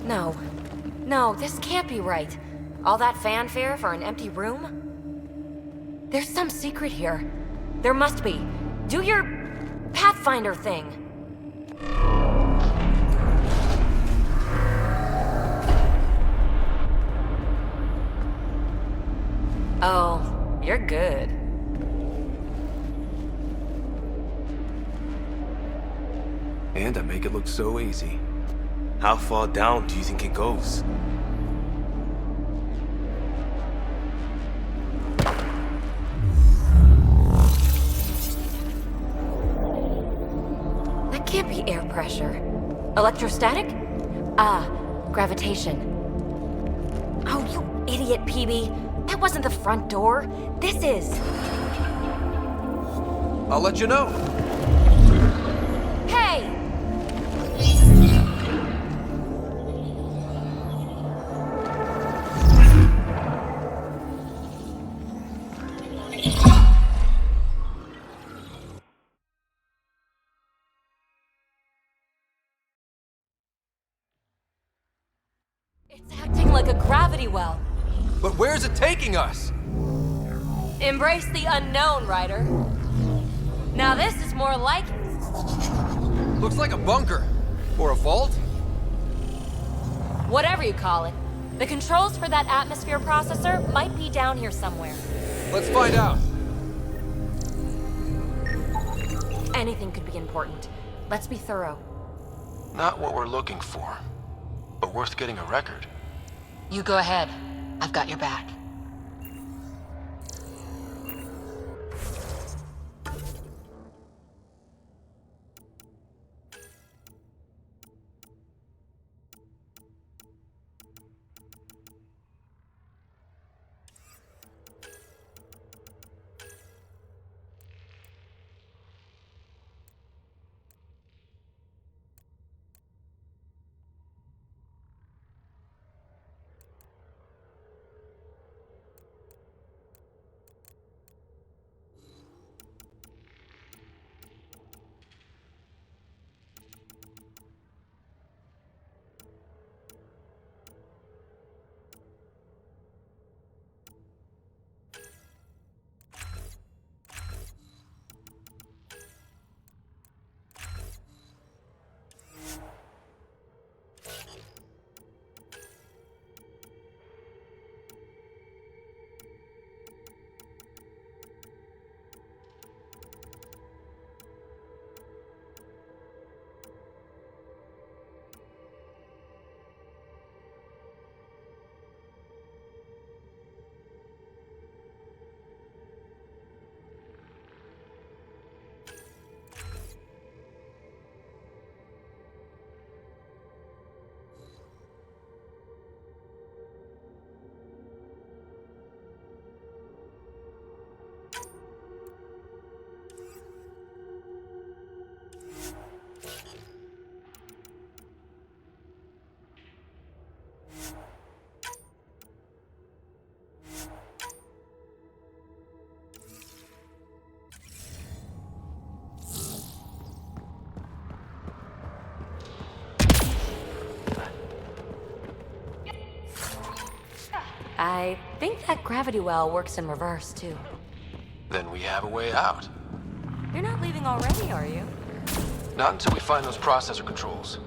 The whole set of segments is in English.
No. No, this can't be right. All that fanfare for an empty room? There's some secret here. There must be. Do your Pathfinder thing. Oh, you're good. And I make it look so easy. How far down do you think it goes? That can't be air pressure. Electrostatic? Ah, gravitation. Oh, you idiot, PB. That wasn't the front door. This is. I'll let you know. Hey! It's acting like a gravity well. But where's it taking us? Embrace the unknown, Ryder. Now this is more like it. Looks like a bunker. Or a vault? Whatever you call it. The controls for that atmosphere processor might be down here somewhere. Let's find out. Anything could be important. Let's be thorough. Not what we're looking for, but worth getting a record. You go ahead. I've got your back. I think that gravity well works in reverse, too. Then we have a way out. You're not leaving already, are you? Not until we find those processor controls.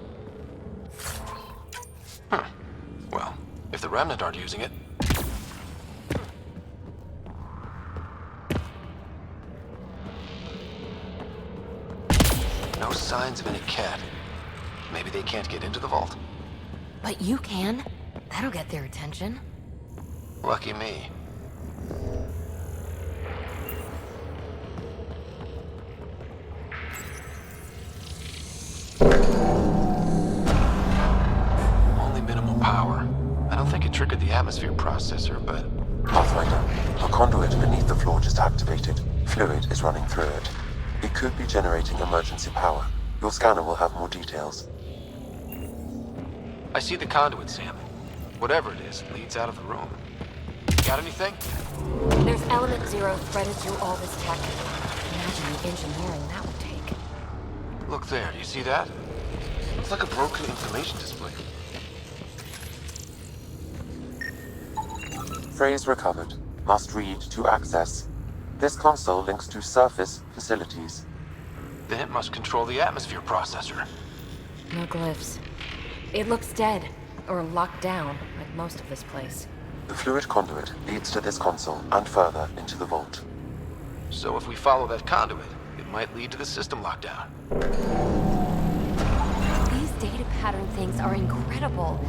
Well, if the Remnant aren't using it. No signs of any cat. Maybe they can't get into the vault. But you can. That'll get their attention. Lucky me. Only minimal power. I don't think it triggered the atmosphere processor, but... Pathfinder, a conduit beneath the floor just activated. Fluid is running through it. It could be generating emergency power. Your scanner will have more details. I see the conduit, Sam. Whatever it is, leads out of the room. Got anything? There's element zero threaded through all this tech. Imagine the engineering that would take. Look there, do you see that? Looks like a broken information display. Phrase recovered. Must read to access. This console links to surface facilities. Then it must control the atmosphere processor. No glyphs. It looks dead, or locked down, like most of this place. The fluid conduit leads to this console and further into the vault. So if we follow that conduit, it might lead to the system lockdown. These data pattern things are incredible.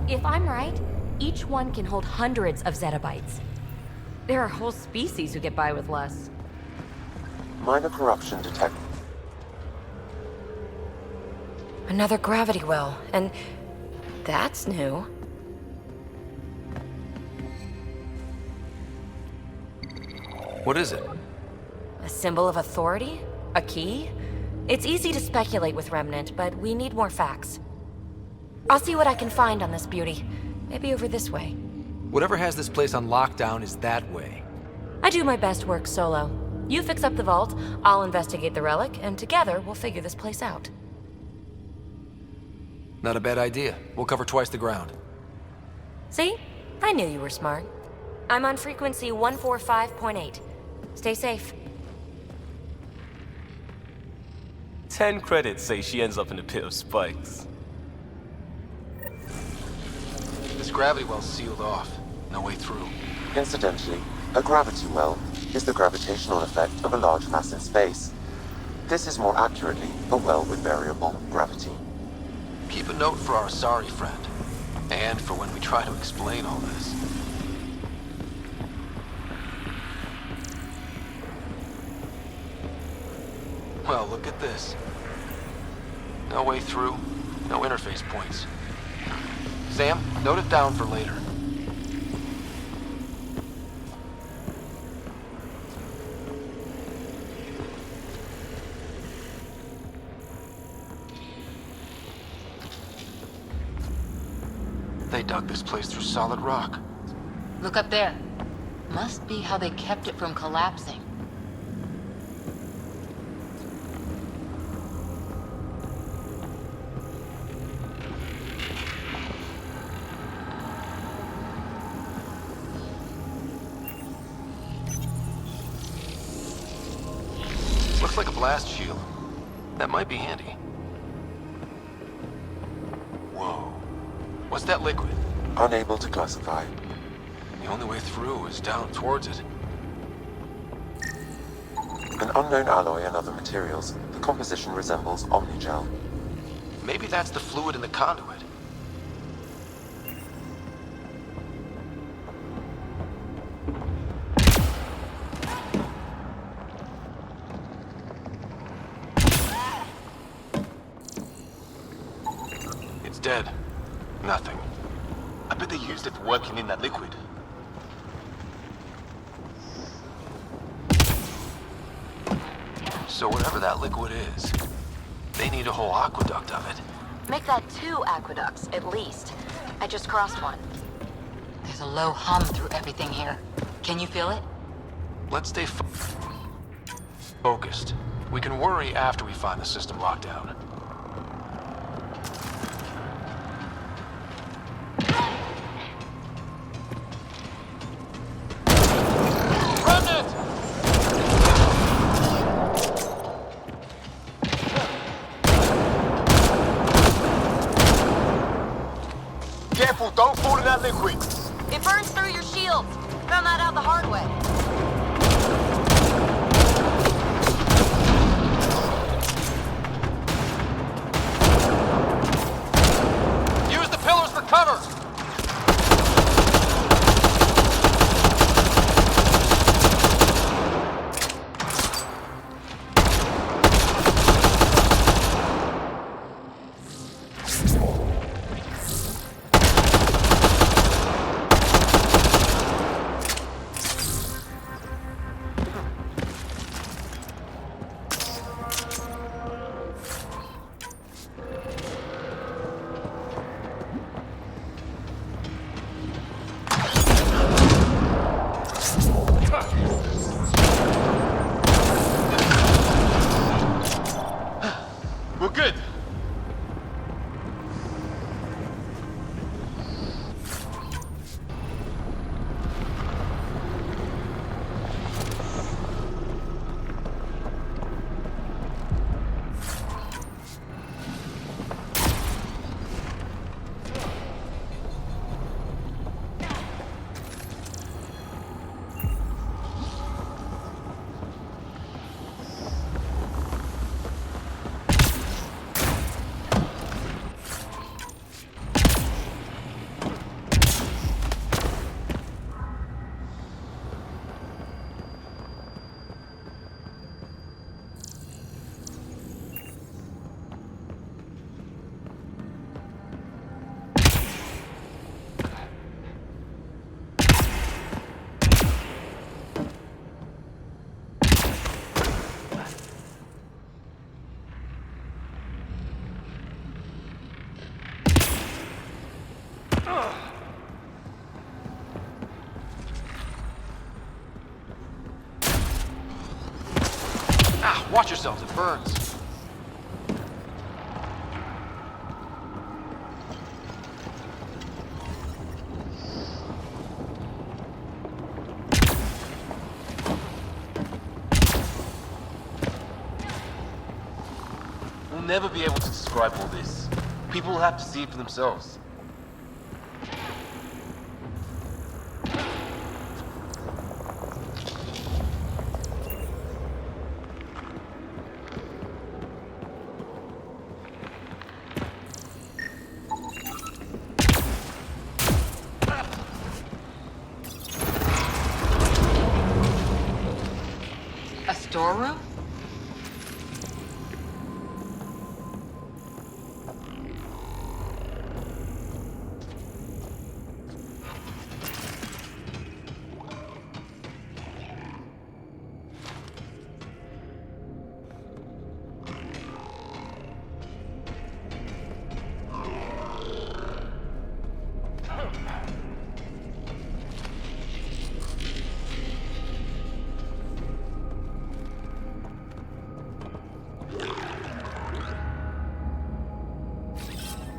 If I'm right, each one can hold hundreds of zettabytes. There are whole species who get by with less. Minor corruption detected. Another gravity well, and that's new. What is it? A symbol of authority? A key? It's easy to speculate with Remnant, but we need more facts. I'll see what I can find on this beauty. Maybe over this way. Whatever has this place on lockdown is that way. I do my best work solo. You fix up the vault, I'll investigate the relic, and together we'll figure this place out. Not a bad idea. We'll cover twice the ground. See? I knew you were smart. I'm on frequency 145.8. Stay safe. 10 credits say she ends up in a pit of spikes. This gravity well's sealed off. No way through. Incidentally, a gravity well is the gravitational effect of a large mass in space. This is more accurately a well with variable gravity. Keep a note for our sorry friend. And for when we try to explain all this. Well, look at this. No way through, no interface points. Sam, note it down for later. They dug this place through solid rock. Look up there. Must be how they kept it from collapsing. Looks like a blast shield. That might be handy. Whoa. What's that liquid? Unable to classify. The only way through is down towards it. An unknown alloy and other materials. The composition resembles omnigel. Maybe that's the fluid in the conduit. It's dead. Nothing. I bet they used it for working in that liquid. So whatever that liquid is, they need a whole aqueduct of it. Make that 2 aqueducts, at least. I just crossed one. There's a low hum through everything here. Can you feel it? Let's stay focused. We can worry after we find the system lockdown. Careful, don't fall in that liquid. It burns through your shields. Found that out the hard way. Use the pillars for cover! Ah, watch yourselves, it burns. We'll never be able to describe all this. People will have to see it for themselves. A storeroom?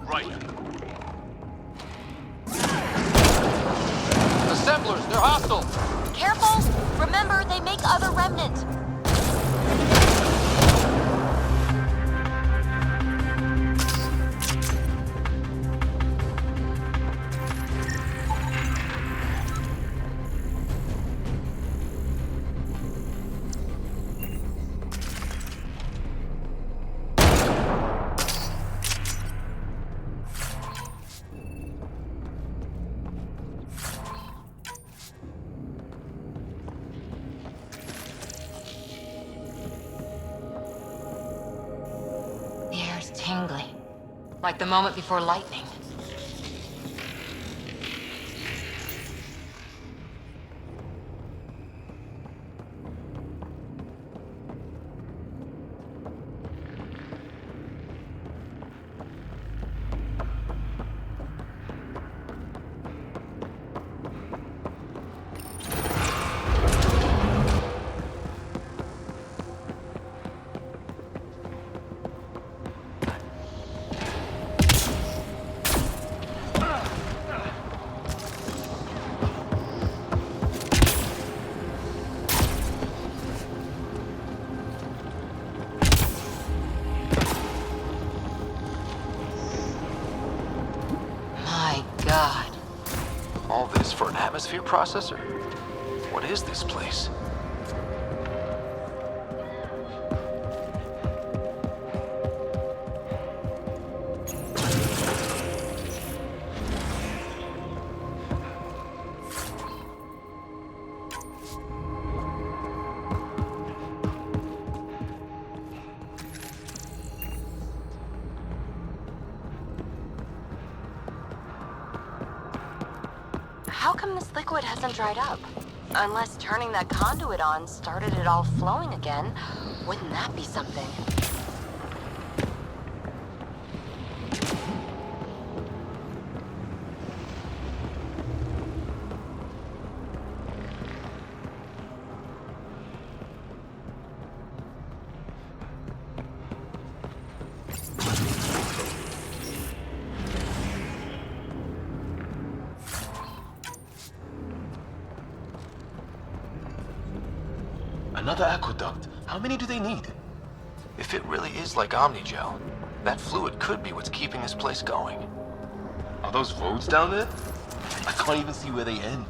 Right. Assemblers, they're hostile! Careful! Remember, they make other remnant. The air's tingling, like the moment before lightning. My God. All this for an atmosphere processor? What is this place? How come this liquid hasn't dried up? Unless turning that conduit on started it all flowing again. Wouldn't that be something? Another aqueduct. How many do they need? If it really is like Omnigel, that fluid could be what's keeping this place going. Are those roads down there? I can't even see where they end.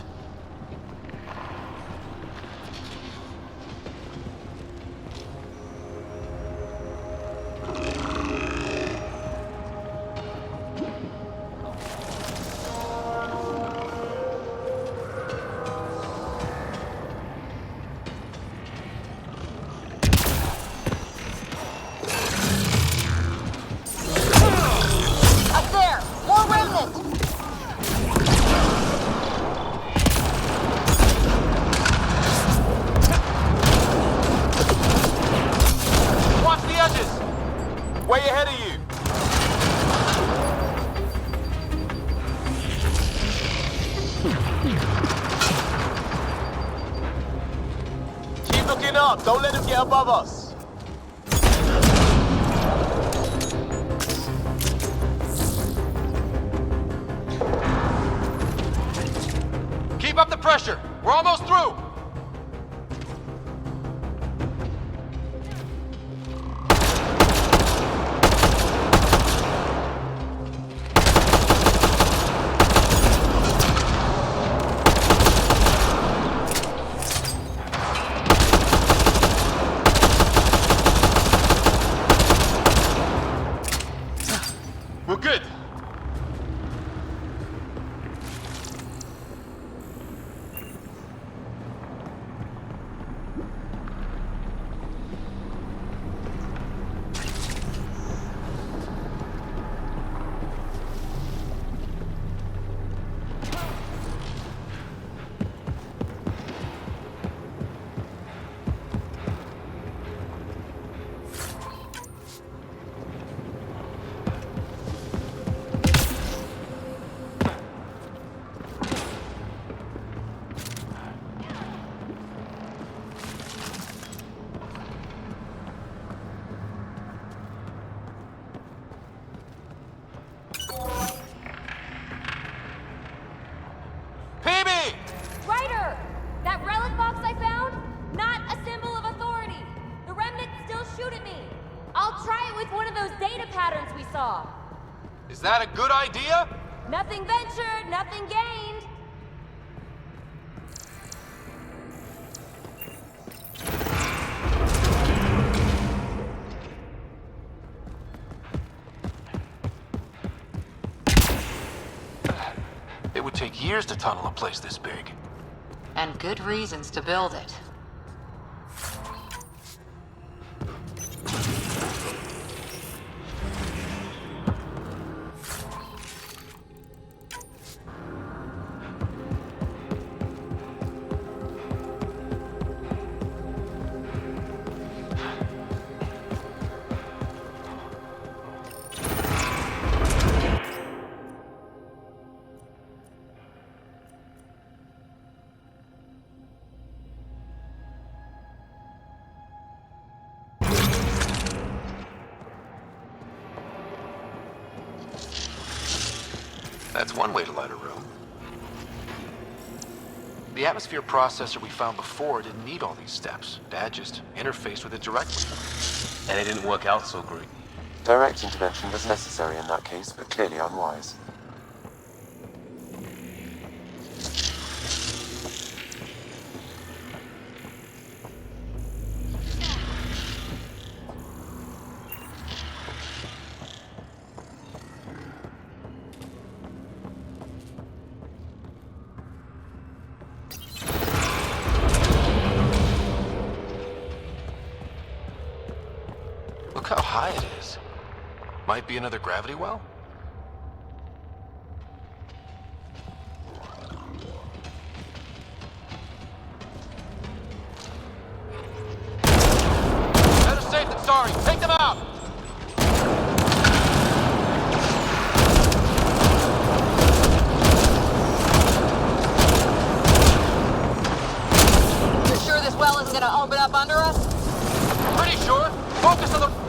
Up there! More remnant! up! Don't let him get above us! Keep up the pressure! We're almost through! We're good. Ryder! That relic box I found? Not a symbol of authority. The remnants still shoot at me. I'll try it with one of those data patterns we saw. Is that a good idea? Nothing ventured, nothing gained. It would take years to tunnel a place this big. And good reasons to build it. That's one way to light a room. The atmosphere processor we found before didn't need all these steps. Dad just interfaced with it directly. And it didn't work out so great. Direct intervention was necessary in that case, but clearly unwise. Look how high it is. Might be another gravity well? Better safe than sorry. Take them out! You're sure this well isn't gonna open up under us? Pretty sure. Focus on the...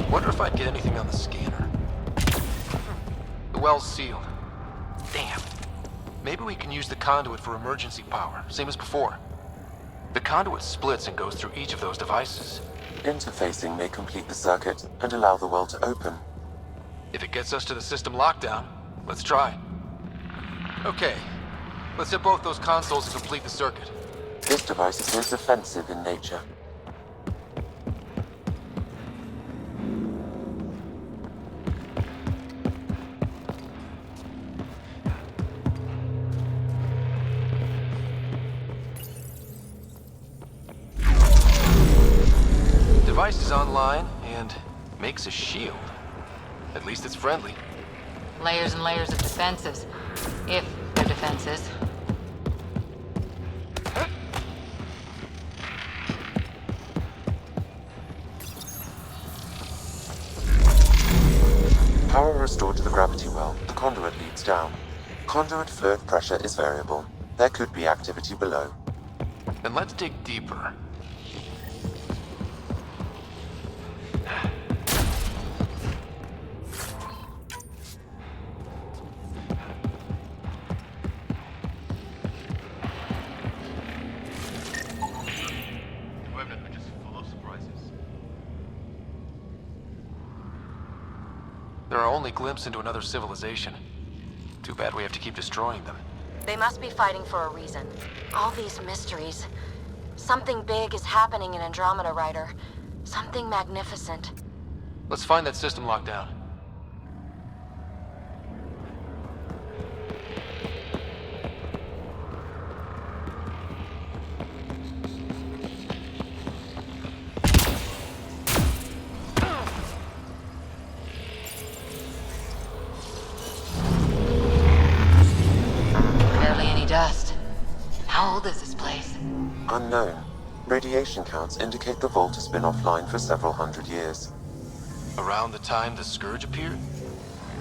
Wonder if I'd get anything on the scanner. The well's sealed. Damn. Maybe we can use the conduit for emergency power, same as before. The conduit splits and goes through each of those devices. Interfacing may complete the circuit and allow the well to open. If it gets us to the system lockdown, let's try. Okay. Let's hit both those consoles and complete the circuit. This device is more defensive in nature. device is online and makes a shield. At least it's friendly. Layers and layers of defenses. If they're defenses. Power restored to the gravity well. The conduit leads down. Conduit fluid pressure is variable. There could be activity below. Then let's dig deeper. Environment are just full of surprises. There are only glimpses into another civilization. Too bad we have to keep destroying them. They must be fighting for a reason. All these mysteries. Something big is happening in Andromeda, Ryder. Something magnificent. Let's find that system lockdown. Barely any dust. How old is this place? Unknown. Radiation counts indicate the vault has been offline for several hundred years. Around the time the Scourge appeared?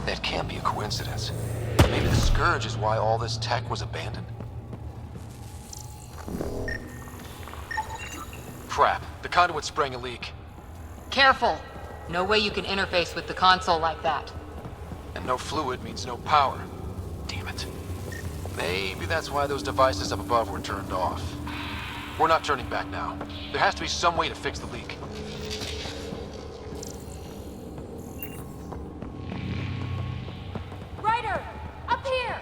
That can't be a coincidence. Maybe the Scourge is why all this tech was abandoned. Crap, the conduit's spraying a leak. Careful! No way you can interface with the console like that. And no fluid means no power. Damn it. Maybe that's why those devices up above were turned off. We're not turning back now. There has to be some way to fix the leak. Ryder! Up here!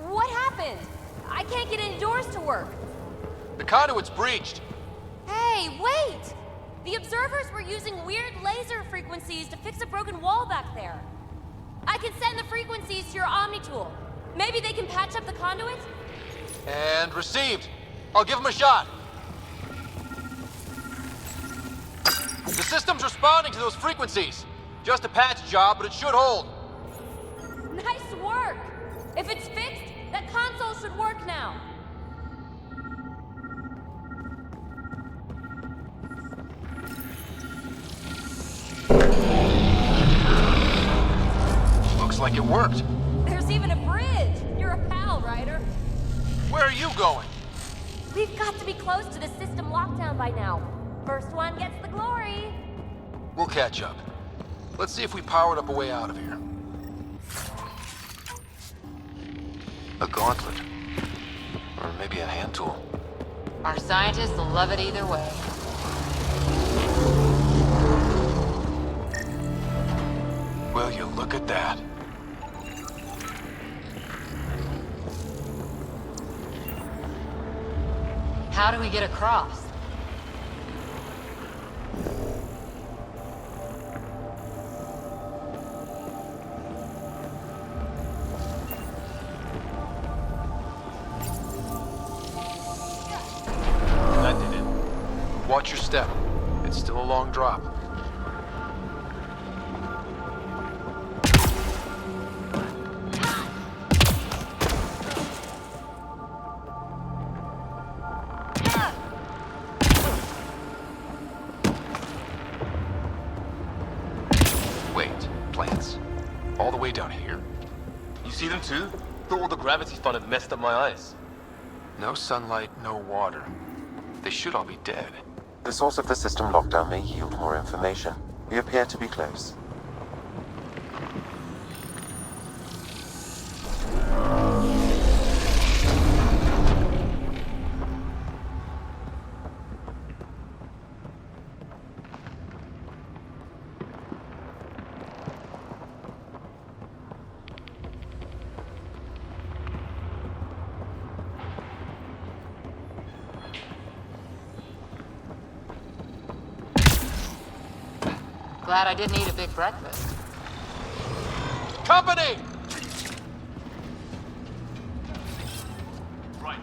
What happened? I can't get any doors to work. The conduit's breached. Hey, wait! The observers were using weird laser frequencies to fix a broken wall back there. I can send the frequencies to your Omni tool. Maybe they can patch up the conduit? And received. I'll give him a shot. The system's responding to those frequencies. Just a patch job, but it should hold. Nice work! If it's fixed, that console should work now. Looks like it worked. There's even a bridge! You're a pal, Ryder. Where are you going? We've got to be close to the system lockdown by now. First one gets the glory. We'll catch up. Let's see if we powered up a way out of here. A gauntlet. Or maybe a hand tool. Our scientists will love it either way. Will you look at that? How do we get across? That did it. Watch your step. It's still a long drop. Wait, plants. All the way down here. You see them too? Thought all the gravity fun had messed up my eyes. No sunlight, no water. They should all be dead. The source of the system lockdown may yield more information. We appear to be close. Glad I didn't eat a big breakfast. Company! Right.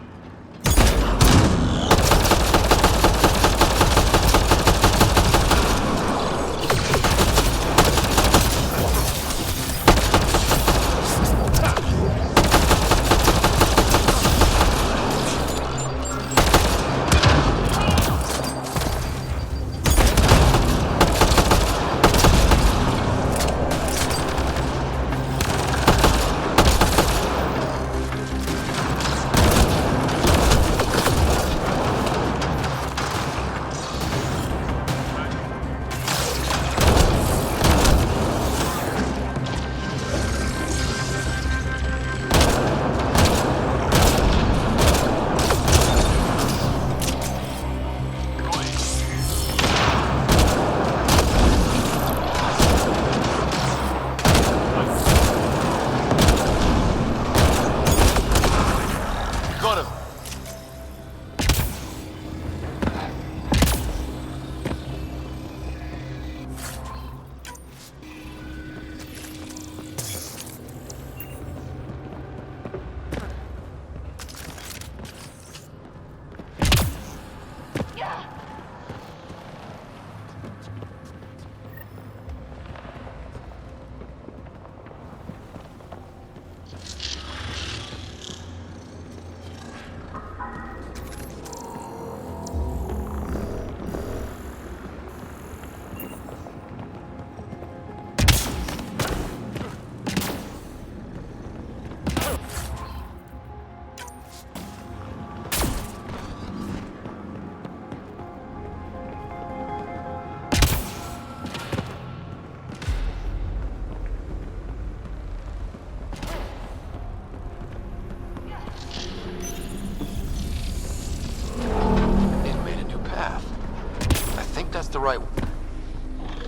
right.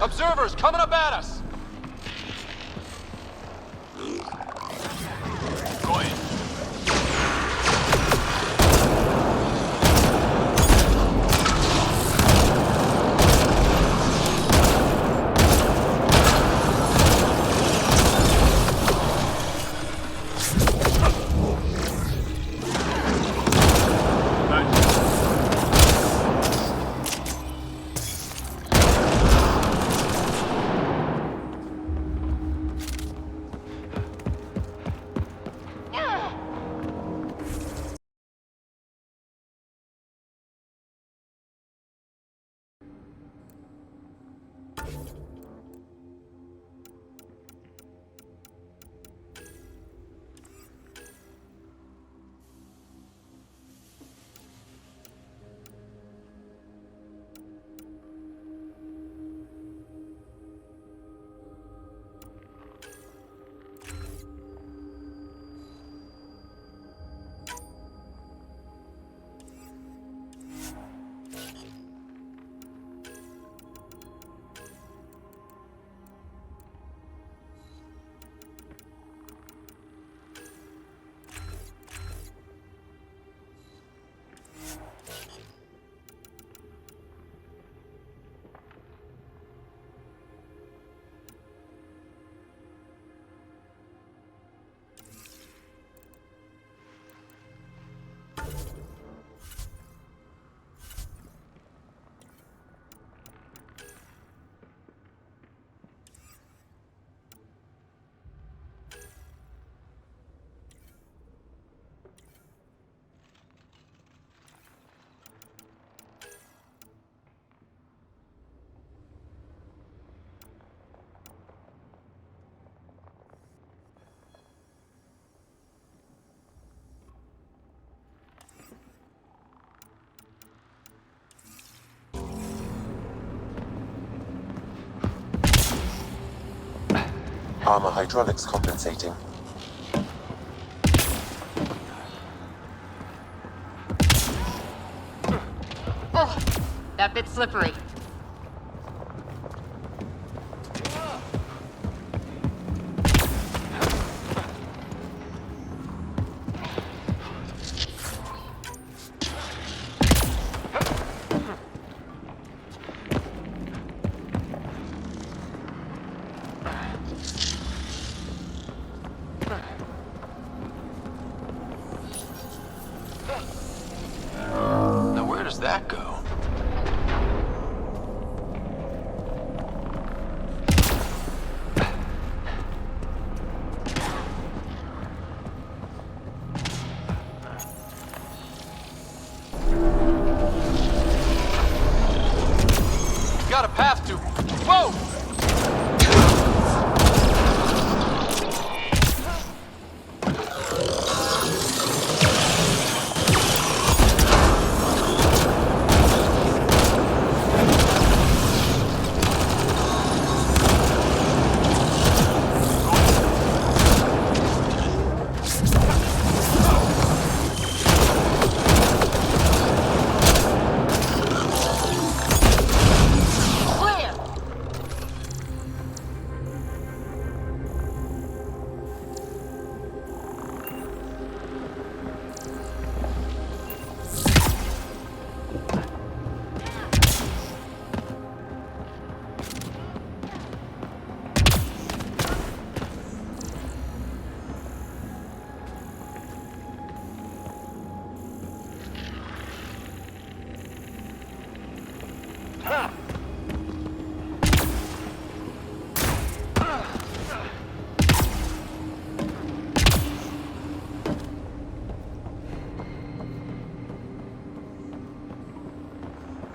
Observers coming up at us! Go ahead. Armor hydraulics compensating. Oh, that bit's slippery. Now where does that go? Got a path to... Whoa!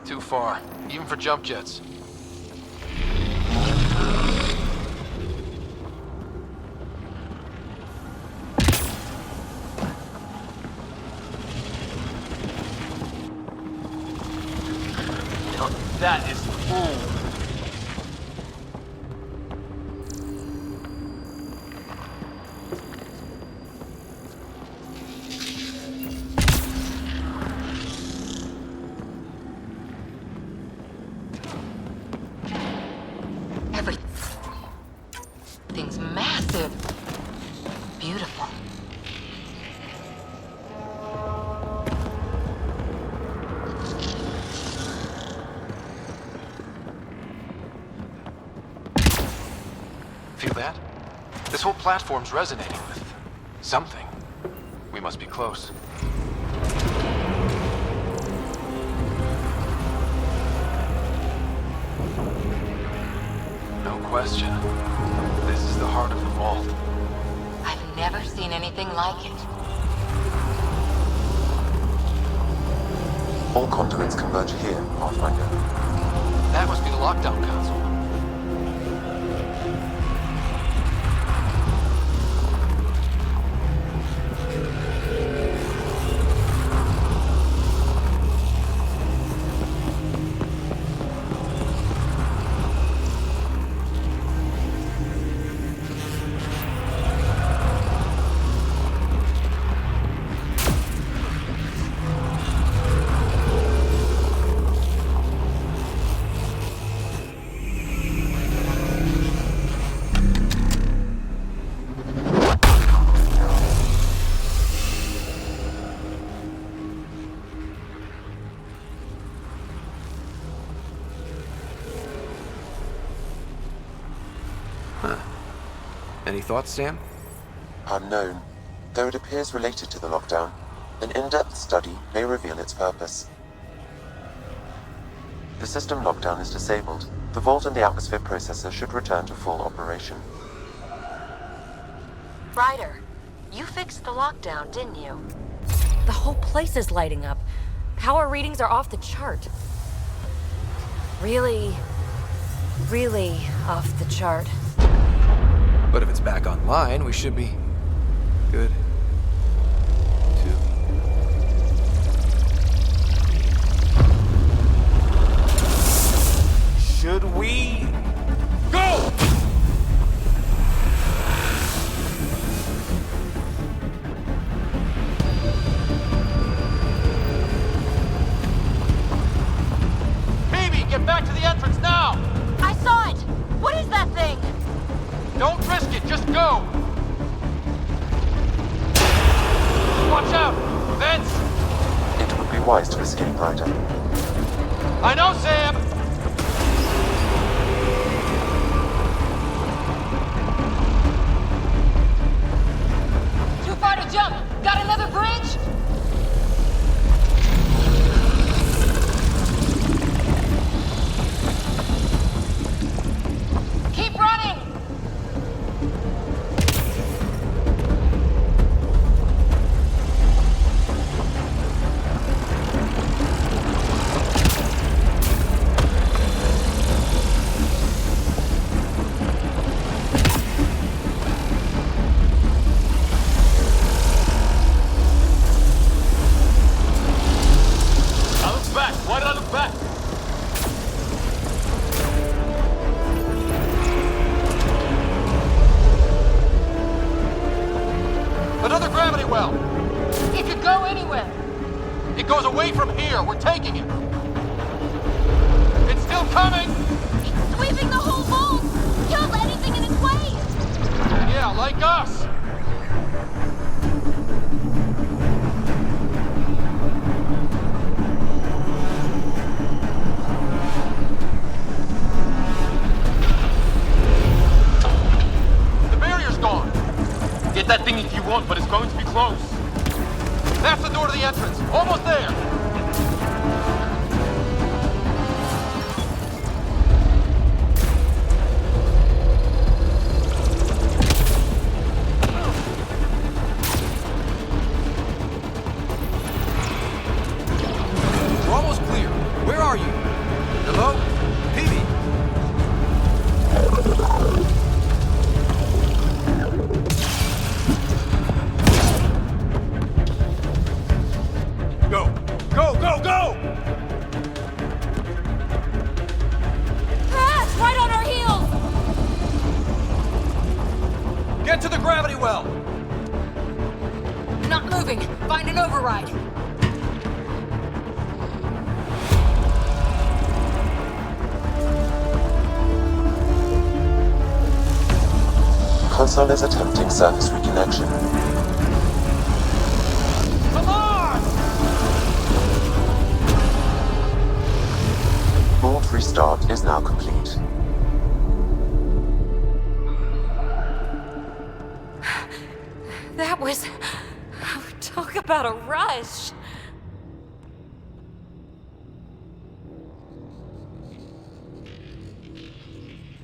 Too far, even for jump jets. That is cool. This whole platform's resonating with something. We must be close. No question. This is the heart of the vault. I've never seen anything like it. All conduits converge here, Pathfinder. That must be the lockdown console. Any thoughts, Sam? Unknown. Though it appears related to the lockdown, an in-depth study may reveal its purpose. The system lockdown is disabled. The vault and the atmosphere processor should return to full operation. Ryder, you fixed the lockdown, didn't you? The whole place is lighting up. Power readings are off the chart. Really off the chart. But if it's back online, we should be good. Should we go? Phoebe, get back to the entrance now! I saw it! What is that thing? Don't risk it, just go! Watch out! Vents! It would be wise to escape, Ryder. I know, Sam! Too far to jump! Got another bridge? Keep running! I look back! Why did I look back? Another gravity well! It could go anywhere. It goes away from here! We're taking it! It's still coming! It's sweeping the whole vault! Kills anything in its way! Yeah, like us! The barrier's gone! Get that thing if you want, but it's going to be close. That's the door to the entrance. Almost there! We're almost clear. Where are you? Hello? Phoebe? Go! Go, go, go! Ah, it's right on our heels! Get to the gravity well! Not moving. Find an override. Console is attempting surface reconnection. Come on! Vault restart is now complete. Talk about a rush.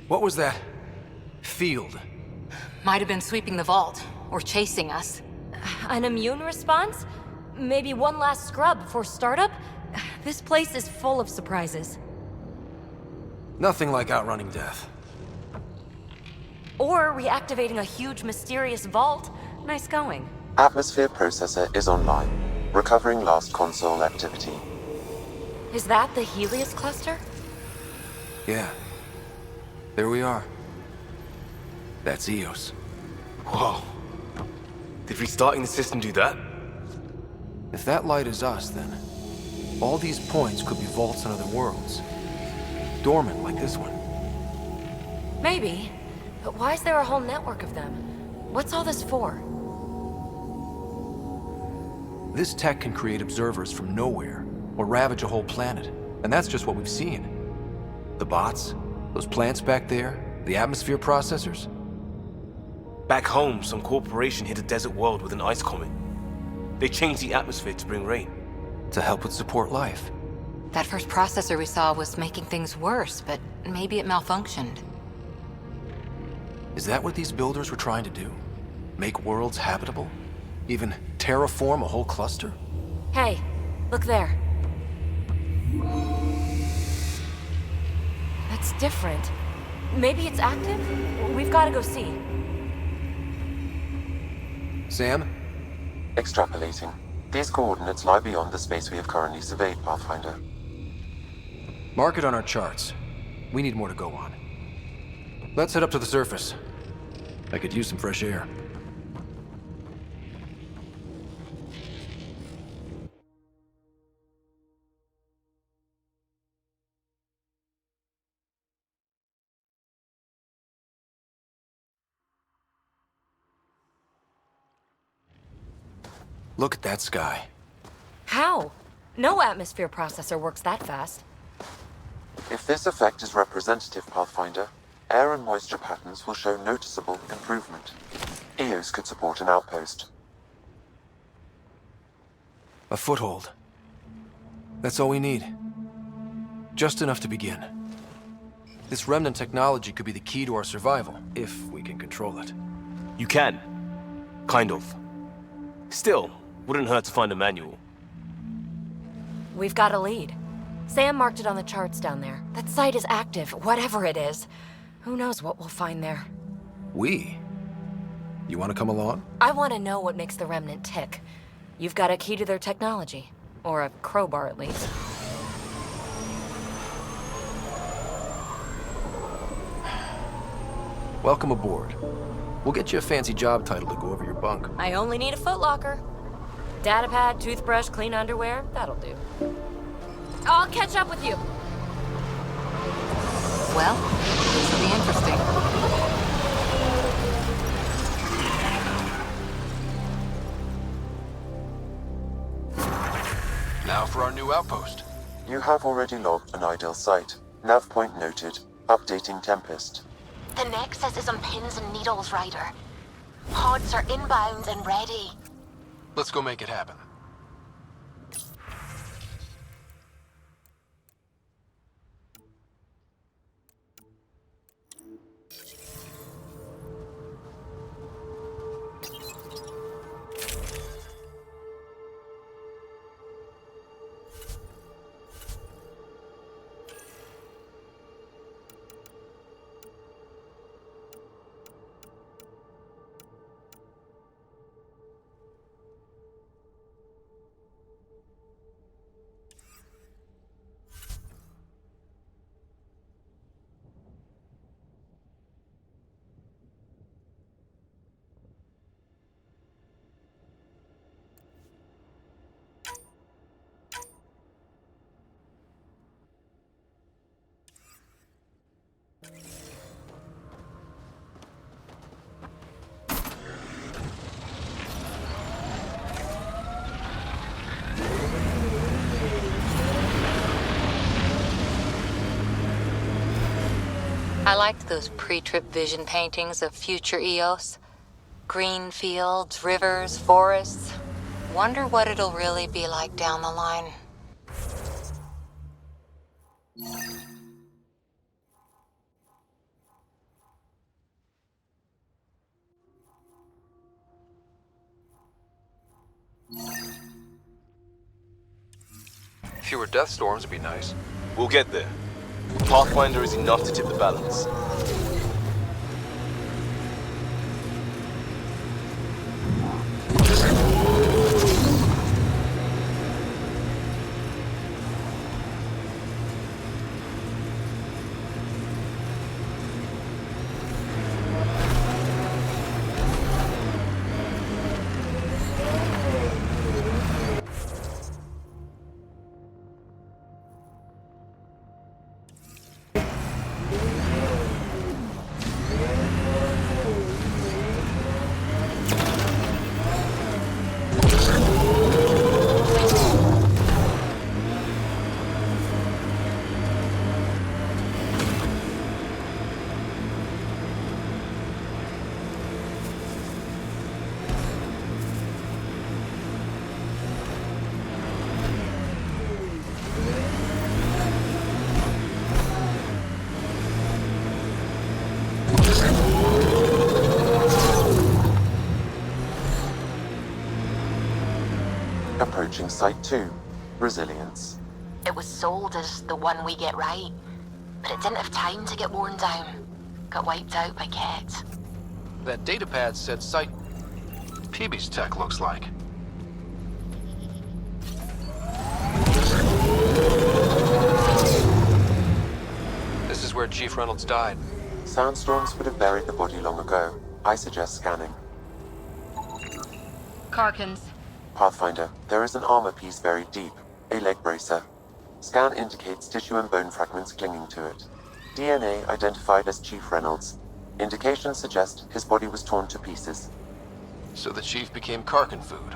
What was that? Field. Might have been sweeping the vault, or chasing us. An immune response? Maybe one last scrub before startup? This place is full of surprises. Nothing like outrunning death. Or reactivating a huge mysterious vault. Nice going. Atmosphere processor is online. Recovering last console activity. Is that the Helios cluster? Yeah. There we are. That's Eos. Whoa. Did restarting the system do that? If that light is us, then all these points could be vaults on other worlds. Dormant like this one. Maybe. But why is there a whole network of them? What's all this for? This tech can create observers from nowhere, or ravage a whole planet. And that's just what we've seen. The bots, those plants back there, the atmosphere processors. Back home, some corporation hit a desert world with an ice comet. They changed the atmosphere to bring rain. To help with support life. That first processor we saw was making things worse, but maybe it malfunctioned. Is that what these builders were trying to do? Make worlds habitable? Even terraform a whole cluster? Hey, look there. That's different. Maybe it's active? We've got to go see. Sam? Extrapolating. These coordinates lie beyond the space we have currently surveyed, Pathfinder. Mark it on our charts. We need more to go on. Let's head up to the surface. I could use some fresh air. Look at that sky. How? No atmosphere processor works that fast. If this effect is representative, Pathfinder, air and moisture patterns will show noticeable improvement. Eos could support an outpost. A foothold. That's all we need. Just enough to begin. This remnant technology could be the key to our survival, if we can control it. You can. Kind of. Still, wouldn't hurt to find a manual. We've got a lead. Sam marked it on the charts down there. That site is active, whatever it is. Who knows what we'll find there. We? You want to come along? I want to know what makes the Remnant tick. You've got a key to their technology. Or a crowbar, at least. Welcome aboard. We'll get you a fancy job title to go over your bunk. I only need a footlocker. Datapad, toothbrush, clean underwear, that'll do. I'll catch up with you. Well, this will be interesting. Now for our new outpost. You have already logged an ideal site. Nav point noted. Updating Tempest. The Nexus is on pins and needles, Ryder. Pods are inbound and ready. Let's go make it happen. I liked those pre-trip vision paintings of future Eos. Green fields, rivers, forests. Wonder what it'll really be like down the line. Fewer death storms would be nice. We'll get there. Pathfinder is enough to tip the balance. Approaching Site 2, Resilience. It was sold as the one we get right, but it didn't have time to get worn down. Got wiped out by Ket. That datapad said site... Peebee's tech, looks like. This is where Chief Reynolds died. Sandstorms would have buried the body long ago. I suggest scanning. Karkins. Pathfinder, there is an armor piece buried deep. A leg bracer. Scan indicates tissue and bone fragments clinging to it. DNA identified as Chief Reynolds. Indications suggest his body was torn to pieces. So the Chief became Karkin food.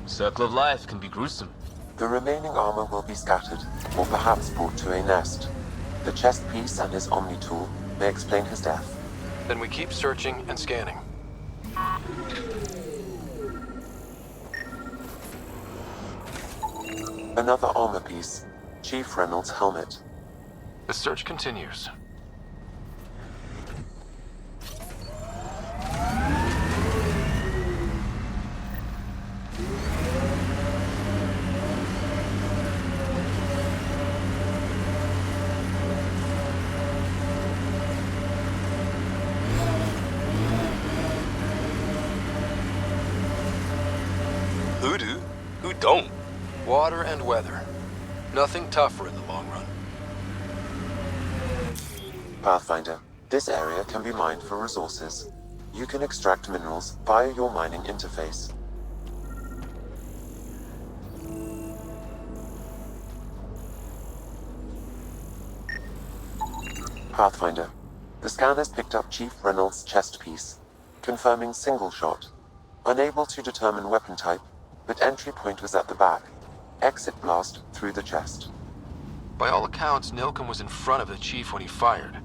Circle of life can be gruesome. The remaining armor will be scattered, or perhaps brought to a nest. The chest piece and his Omni tool may explain his death. Then we keep searching and scanning. Another armor piece. Chief Reynolds' helmet. The search continues. Who do? Who don't? Water and weather. Nothing tougher in the long run. Pathfinder, this area can be mined for resources. You can extract minerals via your mining interface. Pathfinder, the scan has picked up Chief Reynolds' chest piece, confirming single shot. Unable to determine weapon type, but entry point was at the back. Exit blast through the chest. By all accounts, Nilkum was in front of the Chief when he fired.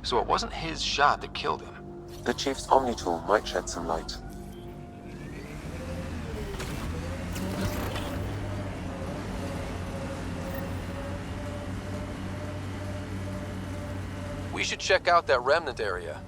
So it wasn't his shot that killed him. The Chief's Omni tool might shed some light. We should check out that remnant area.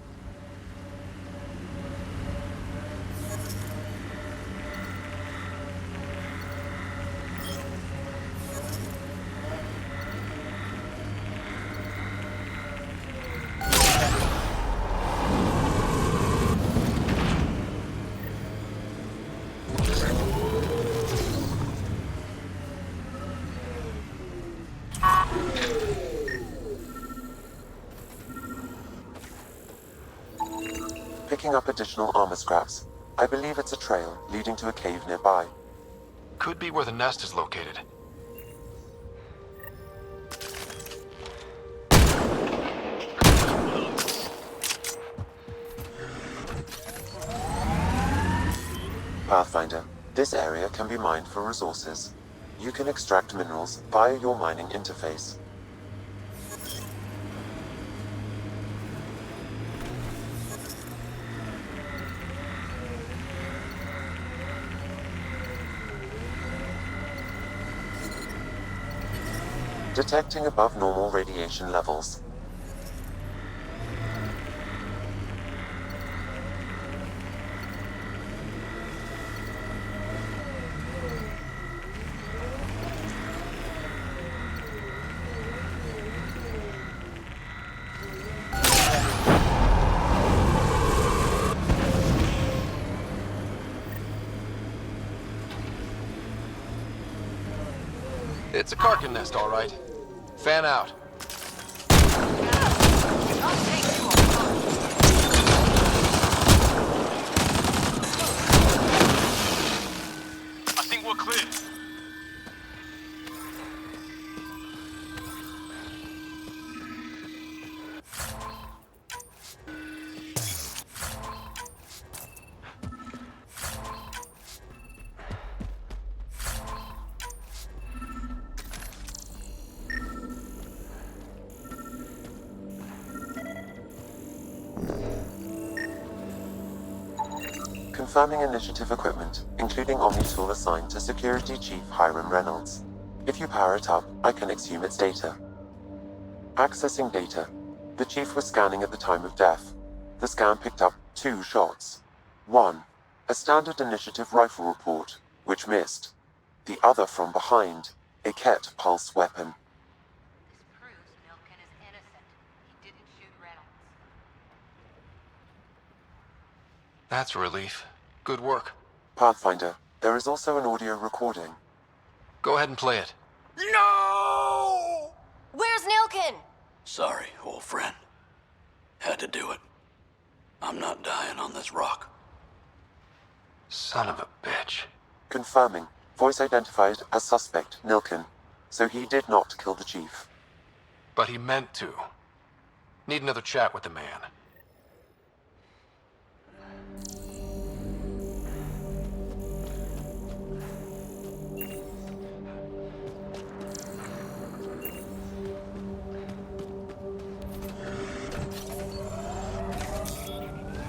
Picking up additional armor scraps. I believe it's a trail leading to a cave nearby. Could be where the nest is located. Pathfinder, this area can be mined for resources. You can extract minerals via your mining interface. Detecting above normal radiation levels. It's a Karkin nest, all right. Fan out. I think we're clear. Confirming initiative equipment, including Omni-tool assigned to Security Chief Hiram Reynolds. If you power it up, I can exhume its data. Accessing data. The Chief was scanning at the time of death. The scan picked up 2 shots. One, a standard initiative rifle report, which missed. The other from behind, a Ket pulse weapon. This proves Milken is innocent. He didn't shoot Reynolds. That's a relief. Good work. Pathfinder, there is also an audio recording. Go ahead and play it. No! Where's Nilkin? Sorry, old friend. Had to do it. I'm not dying on this rock. Son of a bitch. Confirming. Voice identified as suspect, Nilkin. So he did not kill the Chief. But he meant to. Need another chat with the man.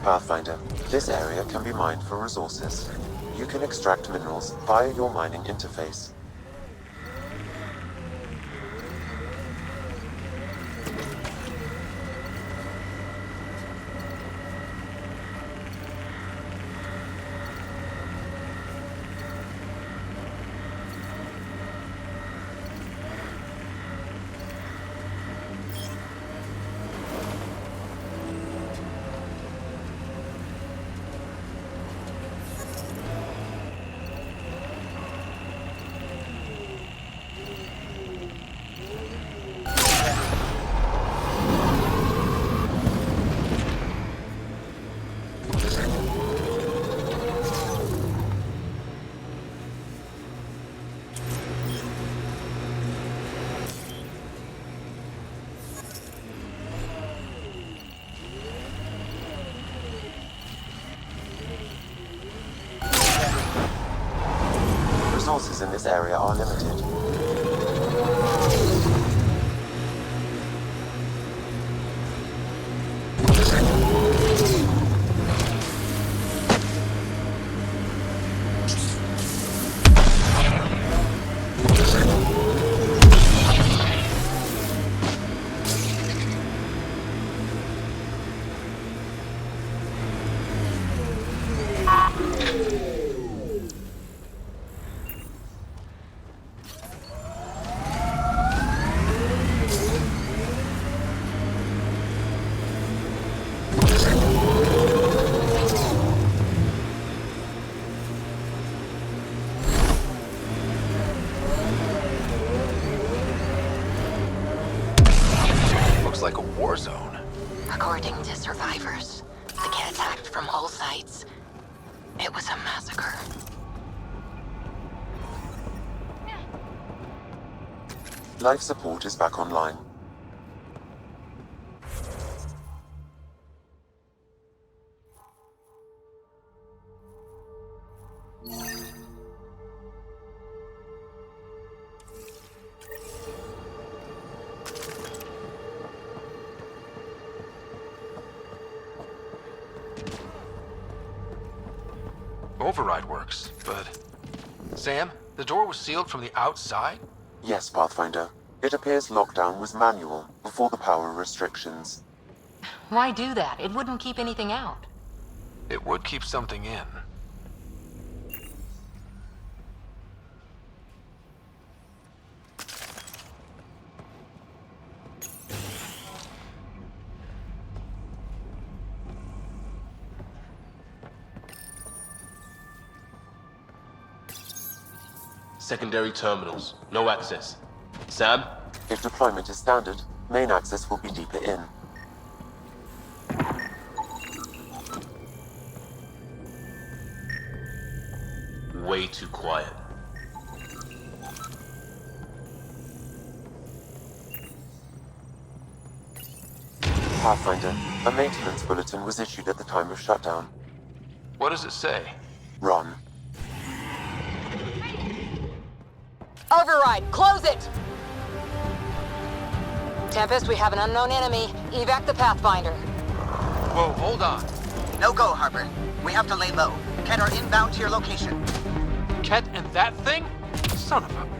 Pathfinder, this area can be mined for resources. You can extract minerals via your mining interface. Resources in this area are limited. Looks like a war zone. According to survivors, the kid attacked from all sides. It was a massacre. Life support is back online. Override works, but... Sam, the door was sealed from the outside? Yes, Pathfinder. It appears lockdown was manual, before the power restrictions. Why do that? It wouldn't keep anything out. It would keep something in. Secondary terminals. No access. Sam? If deployment is standard, main access will be deeper in. Way too quiet. Pathfinder, a maintenance bulletin was issued at the time of shutdown. What does it say? Run. Override! Close it! Tempest, we have an unknown enemy. Evac the Pathfinder. Whoa, hold on. No go, Harper. We have to lay low. Ket are inbound to your location. Ket and that thing? Son of a...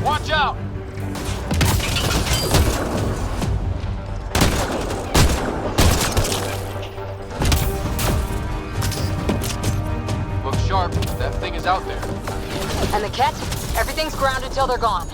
Watch out! Look sharp. That thing is out there. And the Ket? Everything's grounded till they're gone.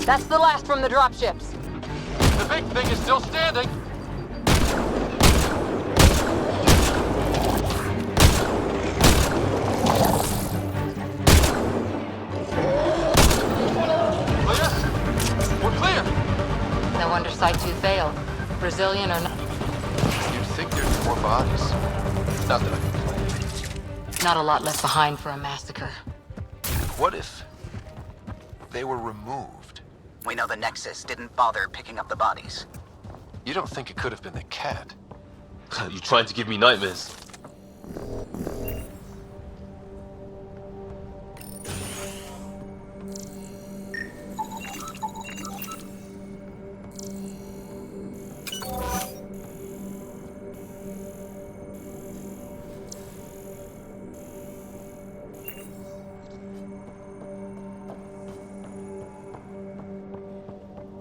That's the last from the dropships. The big thing is still standing. Clear? We're clear. No wonder Site 2 failed. Brazilian or not. You'd think there's more bodies. Not that I can complain. Not a lot left behind for a massacre. What if they were removed? We know the Nexus didn't bother picking up the bodies. You don't think it could have been the cat? You trying to give me nightmares?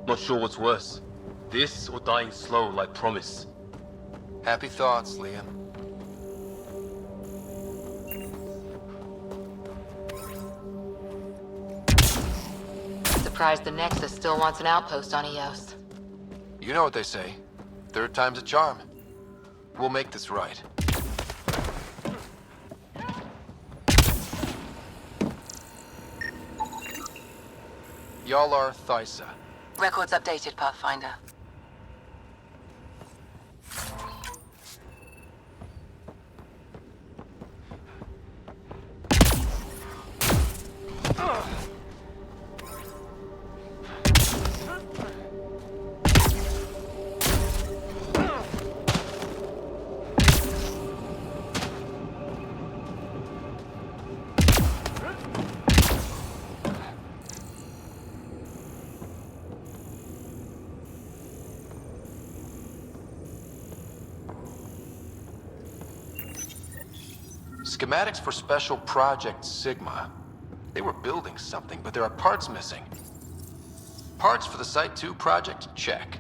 Not sure what's worse. This or dying slow like Promise. Happy thoughts, Liam. Surprised the Nexus still wants an outpost on Eos. You know what they say. Third time's a charm. We'll make this right. Y'all are Thysa. Records updated, Pathfinder. Schematics for Special Project Sigma. They were building something, but there are parts missing. Parts for the Site 2 project? Check.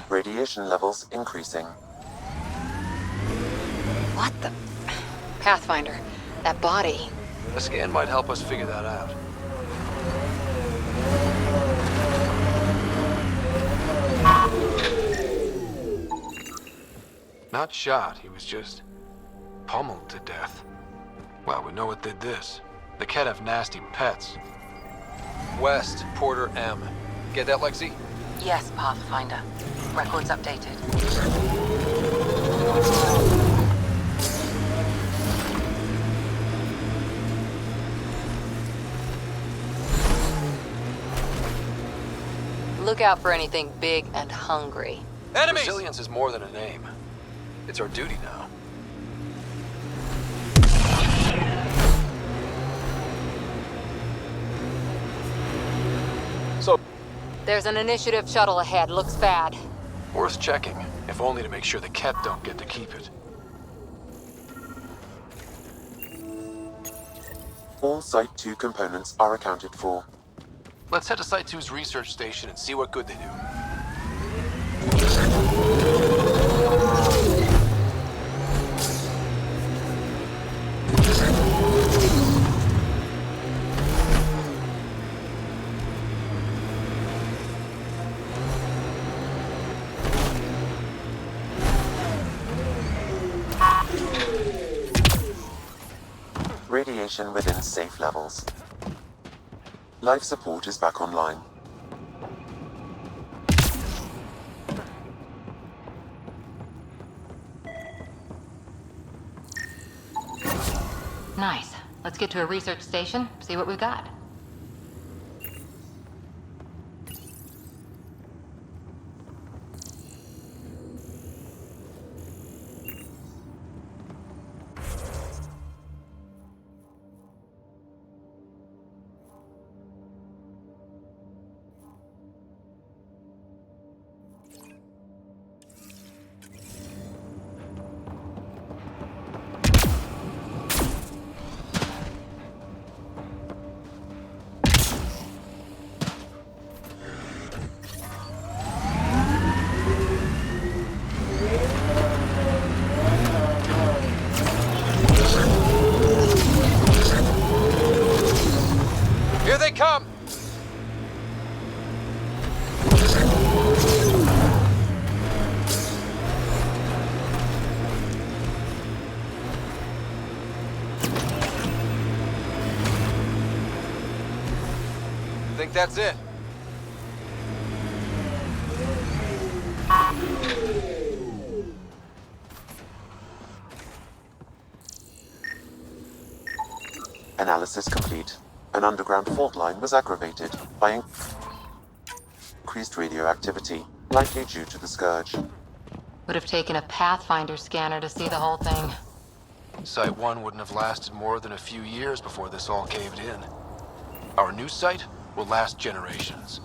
Radiation levels increasing. What the... Pathfinder, that body. A scan might help us figure that out. Not shot, he was just pummeled to death. Well, we know what did this. The cat have nasty pets. West, Porter M. Get that, Lexi? Yes, Pathfinder. Records updated. Look out for anything big and hungry. Enemies! Resilience is more than a name. It's our duty now. So, There's an initiative shuttle ahead. Looks bad. worth checking, if only to make sure the cat don't get to keep it. All Site 2 components are accounted for. Let's head to Site 2's research station and see what good they do. Radiation within safe levels. Life support is back online. Nice. Let's get to a research station, see what we've got. think that's it. Analysis complete. An underground fault line was aggravated by increased radioactivity, likely due to the Scourge. Would have taken a Pathfinder scanner to see the whole thing. Site 1 wouldn't have lasted more than a few years before this all caved in. Our new site will last generations.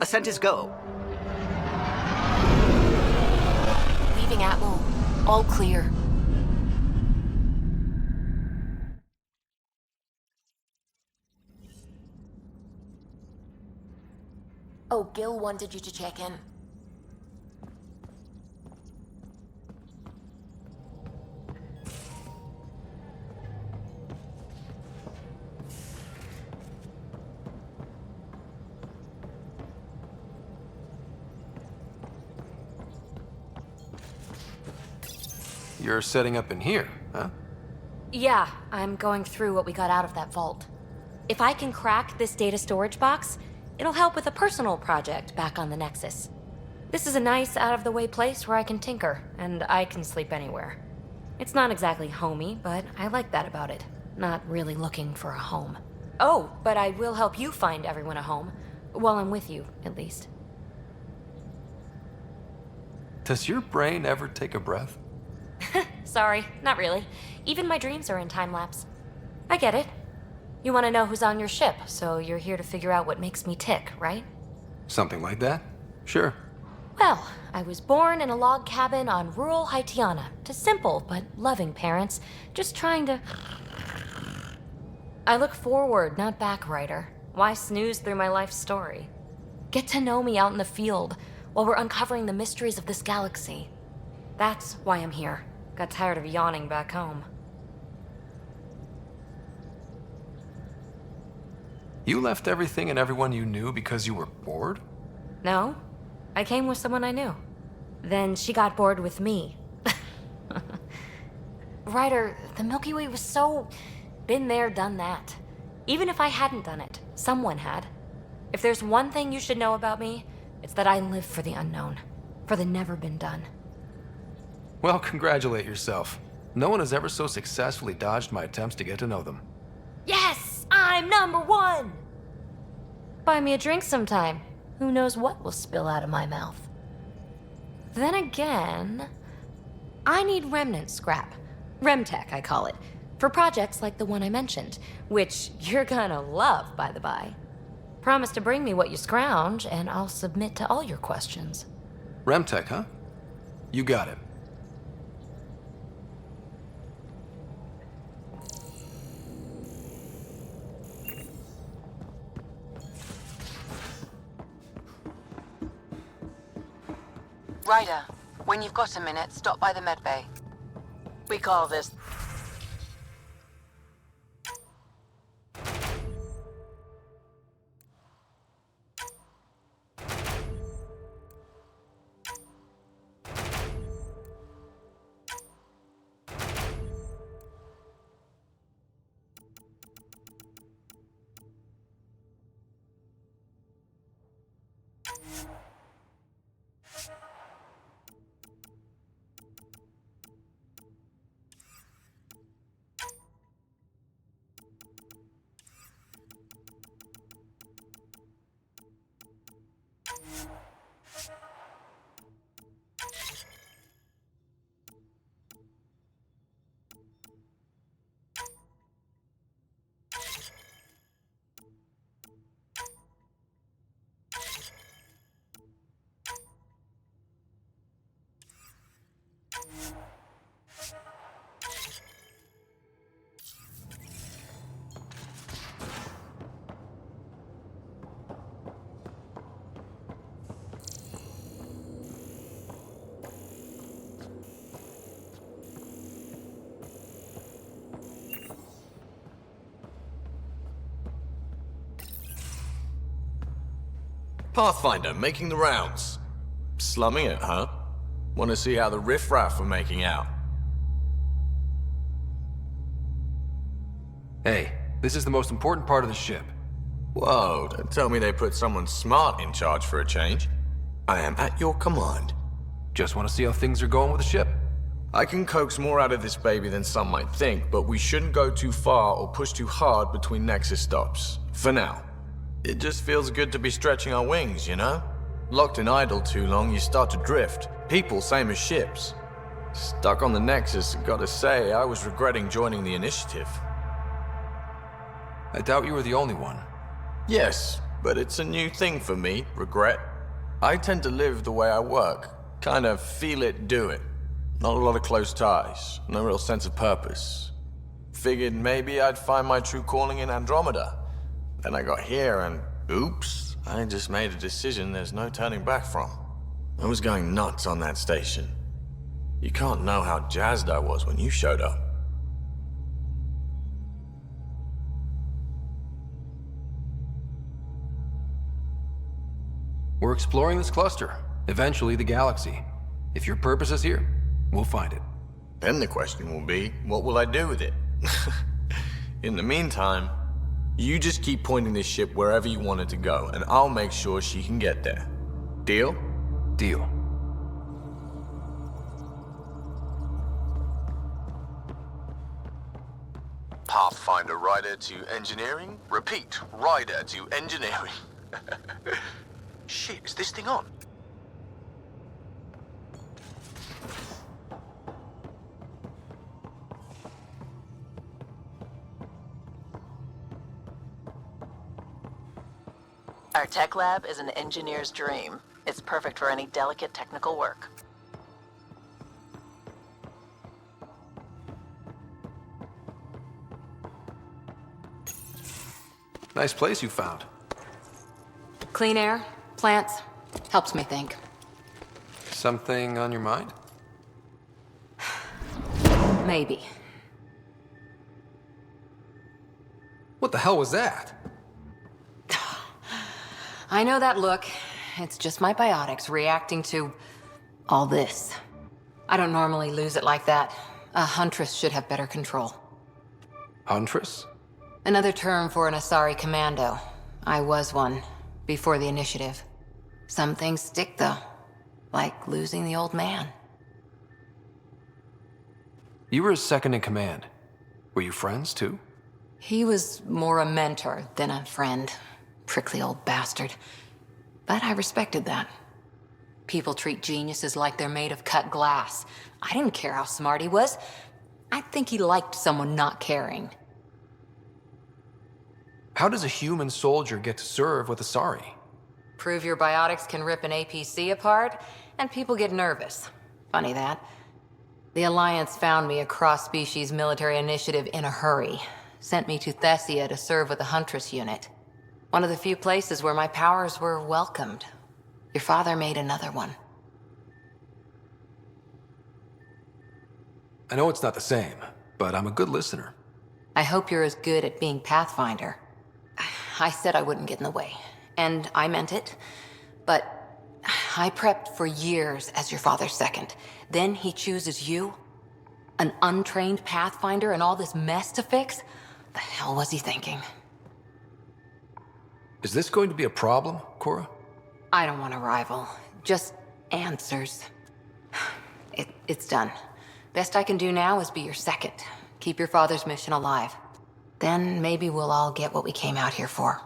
Ascent is go. Leaving Atlo. All clear. Oh, Gil wanted you to check in. You're setting up in here, huh? Yeah, I'm going through what we got out of that vault. If I can crack this data storage box, it'll help with a personal project back on the Nexus. This is a nice, out-of-the-way place where I can tinker, and I can sleep anywhere. It's not exactly homey, but I like that about it. Not really looking for a home. Oh, but I will help you find everyone a home. While I'm with you, at least. Does your brain ever take a breath? Sorry, not really. Even my dreams are in time-lapse. I get it. You want to know who's on your ship, so you're here to figure out what makes me tick, right? Something like that? Sure. Well, I was born in a log cabin on rural Haitiana to simple but loving parents, just trying to... I look forward, not back, Ryder. Why snooze through my life story? Get to know me out in the field while we're uncovering the mysteries of this galaxy. That's why I'm here. Got tired of yawning back home. You left everything and everyone you knew because you were bored? No, I came with someone I knew. Then she got bored with me. Ryder, the Milky Way was so... been there, done that. Even if I hadn't done it, someone had. If there's one thing you should know about me, it's that I live for the unknown. For the never been done. Well, congratulate yourself. No one has ever so successfully dodged my attempts to get to know them. Yes! I'm #1! Buy me a drink sometime. Who knows what will spill out of my mouth. Then again... I need remnant scrap. Remtech, I call it. For projects like the one I mentioned. Which you're gonna love, by the by. Promise to bring me what you scrounge, and I'll submit to all your questions. Remtech, huh? You got it. Ryder, when you've got a minute, stop by the medbay. We call this... Pathfinder, making the rounds. Slumming it, huh? Want to see how the riffraff are making out? Hey, this is the most important part of the ship. Whoa, don't tell me they put someone smart in charge for a change. I am at your command. Just want to see how things are going with the ship. I can coax more out of this baby than some might think, but we shouldn't go too far or push too hard between Nexus stops. For now. It just feels good to be stretching our wings, you know? Locked in idle too long, you start to drift. People, same as ships. Stuck on the Nexus, gotta say, I was regretting joining the Initiative. I doubt you were the only one. Yes, but it's a new thing for me, regret. I tend to live the way I work. Kind of feel it, do it. Not a lot of close ties, no real sense of purpose. Figured maybe I'd find my true calling in Andromeda. Then I got here and, oops, I just made a decision there's no turning back from. I was going nuts on that station. You can't know how jazzed I was when you showed up. We're exploring this cluster, eventually the galaxy. If your purpose is here, we'll find it. Then the question will be, what will I do with it? In the meantime, you just keep pointing this ship wherever you want it to go, and I'll make sure she can get there. Deal? Deal. Pathfinder rider to engineering? Repeat, rider to engineering. Shit, is this thing on? Our tech lab is an engineer's dream. It's perfect for any delicate technical work. Nice place you found. Clean air, plants, helps me think. Something on your mind? Maybe. What the hell was that? I know that look. It's just my biotics reacting to all this. I don't normally lose it like that. A huntress should have better control. Huntress? Another term for an Asari commando. I was one, before the initiative. Some things stick, though. Like losing the old man. You were his second in command. Were you friends, too? He was more a mentor than a friend. Prickly old bastard. But I respected that. People treat geniuses like they're made of cut glass. I didn't care how smart he was. I think he liked someone not caring. How does a human soldier get to serve with Asari? Prove your biotics can rip an APC apart, and people get nervous. Funny that. The Alliance found me a cross-species military initiative in a hurry. Sent me to Thessia to serve with the Huntress unit. One of the few places where my powers were welcomed. Your father made another one. I know it's not the same, but I'm a good listener. I hope you're as good at being Pathfinder. I said I wouldn't get in the way, and I meant it. But I prepped for years as your father's second. Then he chooses you? An untrained Pathfinder and all this mess to fix? The hell was he thinking? Is this going to be a problem, Cora? I don't want a rival. Just answers. It's done. Best I can do now is be your second. Keep your father's mission alive. Then maybe we'll all get what we came out here for.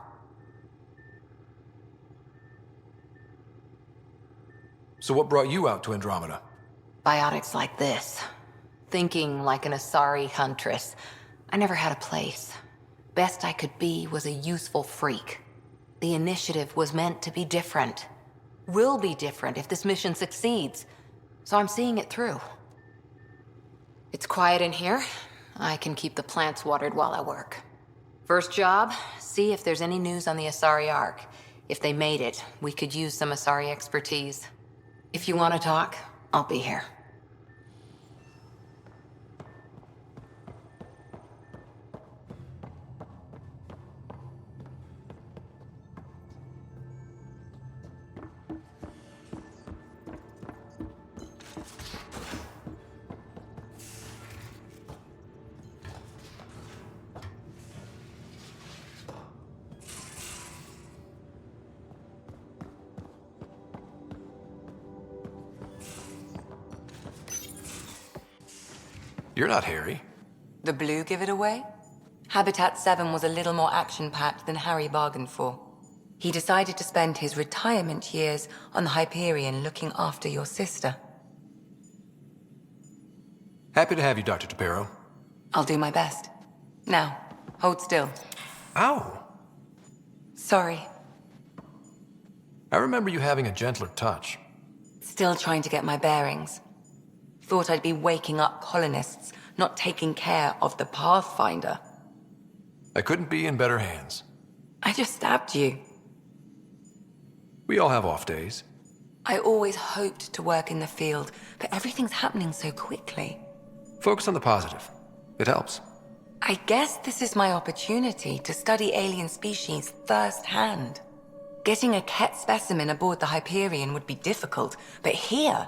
So what brought you out to Andromeda? Biotics like this. Thinking like an Asari huntress. I never had a place. Best I could be was a useful freak. The initiative was meant to be different. Will be different if this mission succeeds. So I'm seeing it through. It's quiet in here. I can keep the plants watered while I work. First job, see if there's any news on the Asari Ark. If they made it, we could use some Asari expertise. If you want to talk, I'll be here. You're not Harry. The blue give it away? Habitat 7 was a little more action-packed than Harry bargained for. He decided to spend his retirement years on the Hyperion looking after your sister. Happy to have you, Dr. Tapero. I'll do my best. Now, hold still. Ow! Sorry. I remember you having a gentler touch. Still trying to get my bearings. Thought I'd be waking up colonists, not taking care of the Pathfinder. I couldn't be in better hands. I just stabbed you. We all have off days. I always hoped to work in the field, but everything's happening so quickly. Focus on the positive. It helps. I guess this is my opportunity to study alien species firsthand. Getting a Ket specimen aboard the Hyperion would be difficult, but here...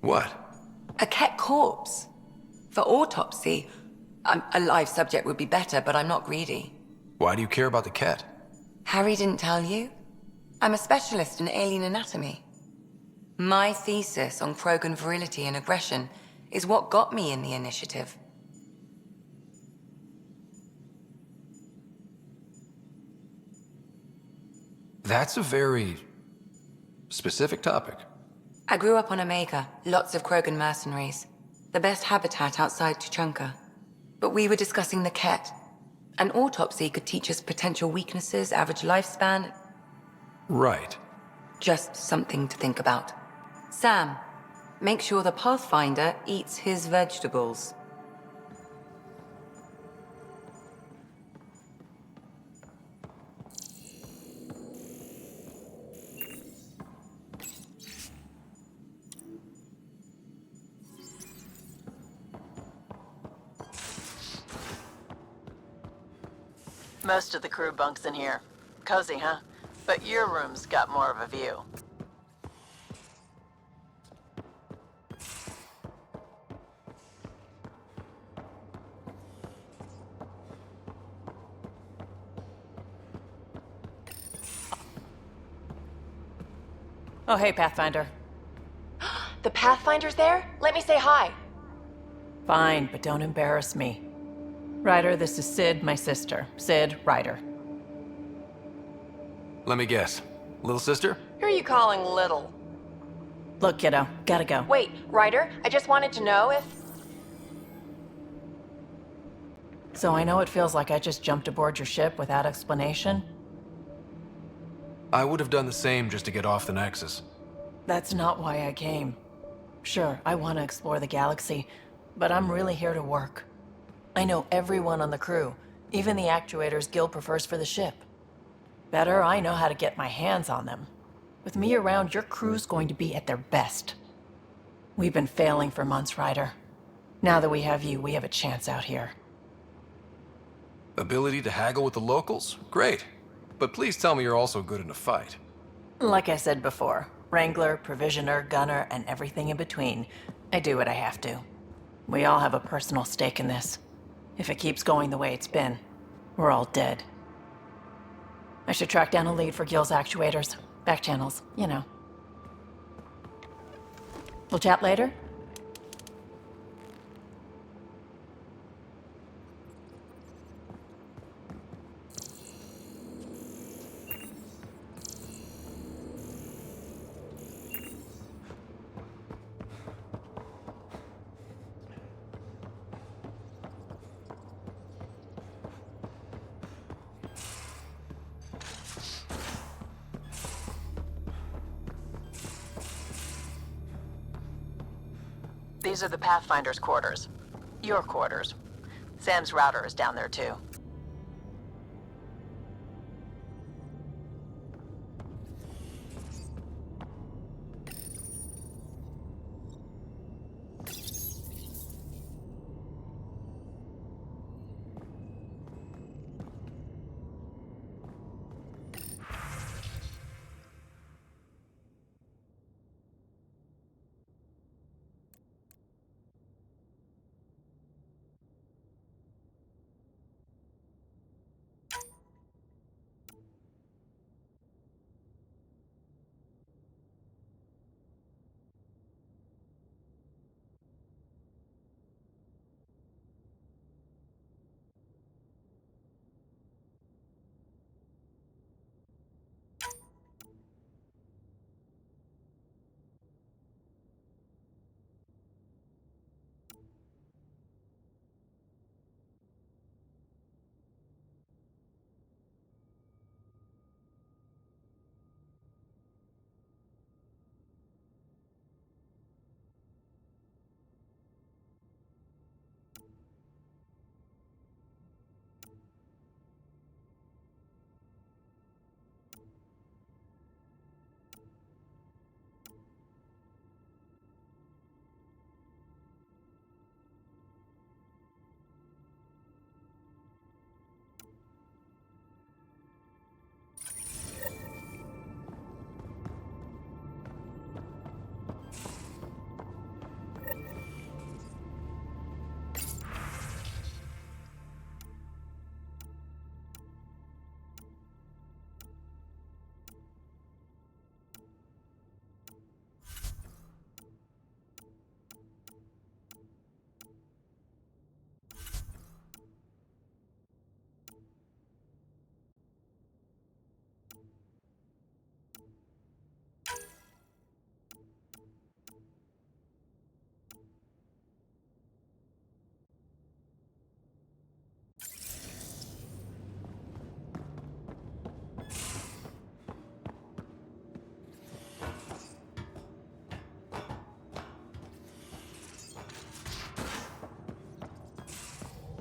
What? A Ket corpse. For autopsy, a live subject would be better, but I'm not greedy. Why do you care about the Ket? Harry didn't tell you? I'm a specialist in alien anatomy. My thesis on Krogan virility and aggression is what got me in the initiative. That's a very specific topic. I grew up on Omega, lots of Krogan mercenaries. The best habitat outside Tuchanka. But we were discussing the Ket. An autopsy could teach us potential weaknesses, average lifespan. Right. Just something to think about. Sam, make sure the Pathfinder eats his vegetables. Most of the crew bunks in here. Cozy, huh? But your room's got more of a view. Oh, hey, Pathfinder. The Pathfinder's there? Let me say hi. Fine, but don't embarrass me. Ryder, this is Sid, my sister. Sid, Ryder. Let me guess. Little sister? Who are you calling little? Look, kiddo, gotta go. Wait, Ryder, I just wanted to know if... So I know it feels like I just jumped aboard your ship without explanation. I would have done the same just to get off the Nexus. That's not why I came. Sure, I want to explore the galaxy, but I'm really here to work. I know everyone on the crew, even the actuators Gil prefers for the ship. Better, I know how to get my hands on them. With me around, your crew's going to be at their best. We've been failing for months, Ryder. Now that we have you, we have a chance out here. Ability to haggle with the locals? Great. But please tell me you're also good in a fight. Like I said before, Wrangler, Provisioner, Gunner, and everything in between. I do what I have to. We all have a personal stake in this. If it keeps going the way it's been, we're all dead. I should track down a lead for Gil's actuators. Back channels, you know. We'll chat later? These are the Pathfinder's quarters. Your quarters. Sam's router is down there too.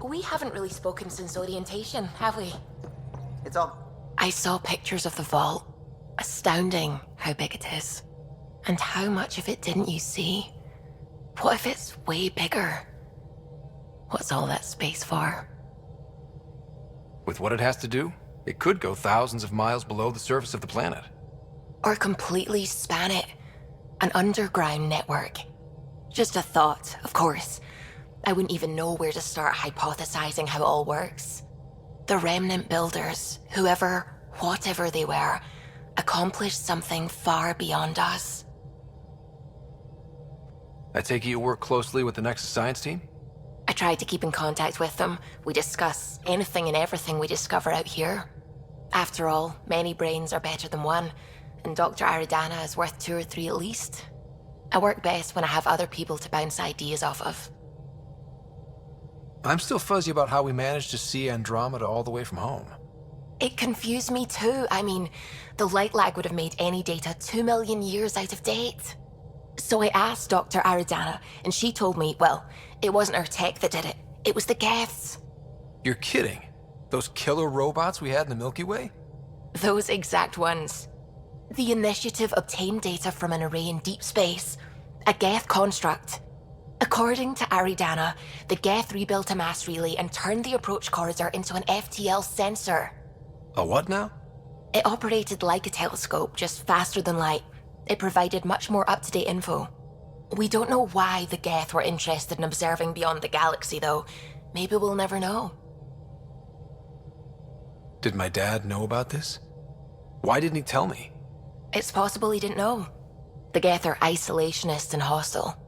We haven't really spoken since orientation, have we? It's all... I saw pictures of the vault. Astounding how big it is. And how much of it didn't you see? What if it's way bigger? What's all that space for? With what it has to do, it could go thousands of miles below the surface of the planet. Or completely span it. An underground network. Just a thought, of course. I wouldn't even know where to start hypothesizing how it all works. The Remnant builders, whoever, whatever they were, accomplished something far beyond us. I take it you work closely with the Nexus science team? I tried to keep in contact with them. We discuss anything and everything we discover out here. After all, many brains are better than one, and Dr. Aridana is worth 2 or 3 at least. I work best when I have other people to bounce ideas off of. I'm still fuzzy about how we managed to see Andromeda all the way from home. It confused me too. I mean, the light lag would have made any data 2 million years out of date. So I asked Dr. Aridana, and she told me, well, it wasn't her tech that did it. It was the Geths. You're kidding? Those killer robots we had in the Milky Way? Those exact ones. The Initiative obtained data from an array in deep space, a Geth construct. According to Aridana, the Geth rebuilt a mass relay and turned the approach corridor into an FTL sensor. A what now? It operated like a telescope, just faster than light. It provided much more up-to-date info. We don't know why the Geth were interested in observing beyond the galaxy, though. Maybe we'll never know. Did my dad know about this? Why didn't he tell me? It's possible he didn't know. The Geth are isolationist and hostile.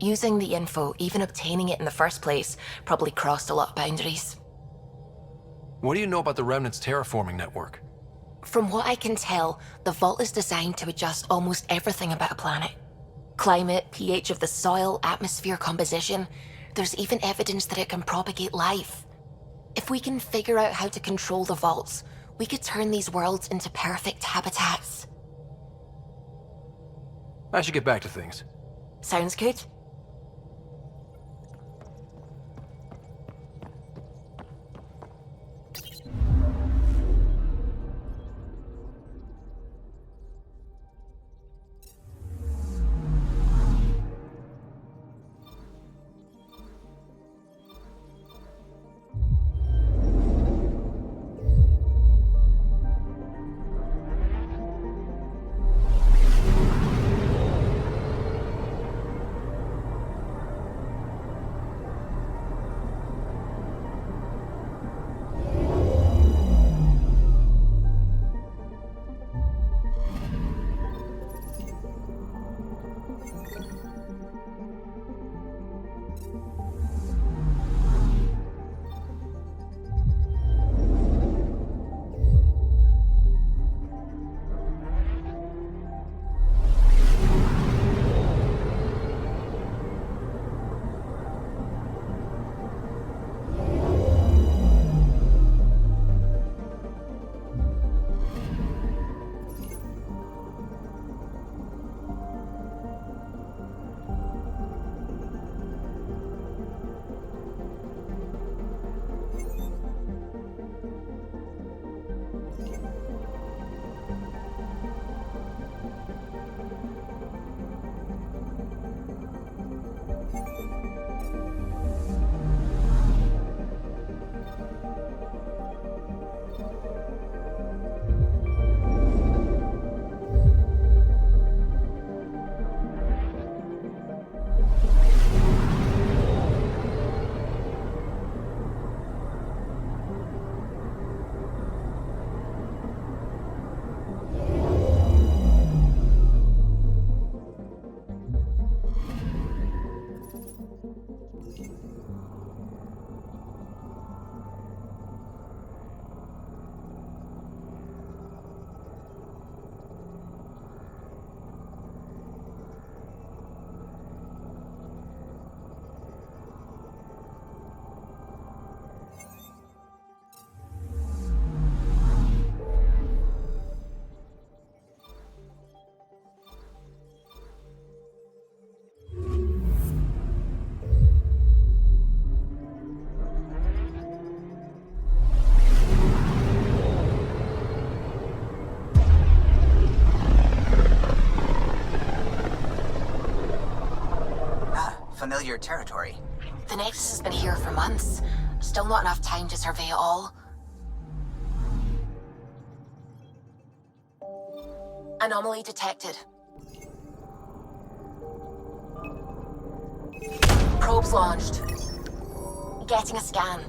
Using the info, even obtaining it in the first place, probably crossed a lot of boundaries. What do you know about the Remnant's terraforming network? From what I can tell, the vault is designed to adjust almost everything about a planet. Climate, pH of the soil, atmosphere composition. There's even evidence that it can propagate life. If we can figure out how to control the vaults, we could turn these worlds into perfect habitats. I should get back to things. Sounds good. familiar territory. The Nexus has been here for months. Still not enough time to survey it all. Anomaly detected. Probes launched. Getting a scan.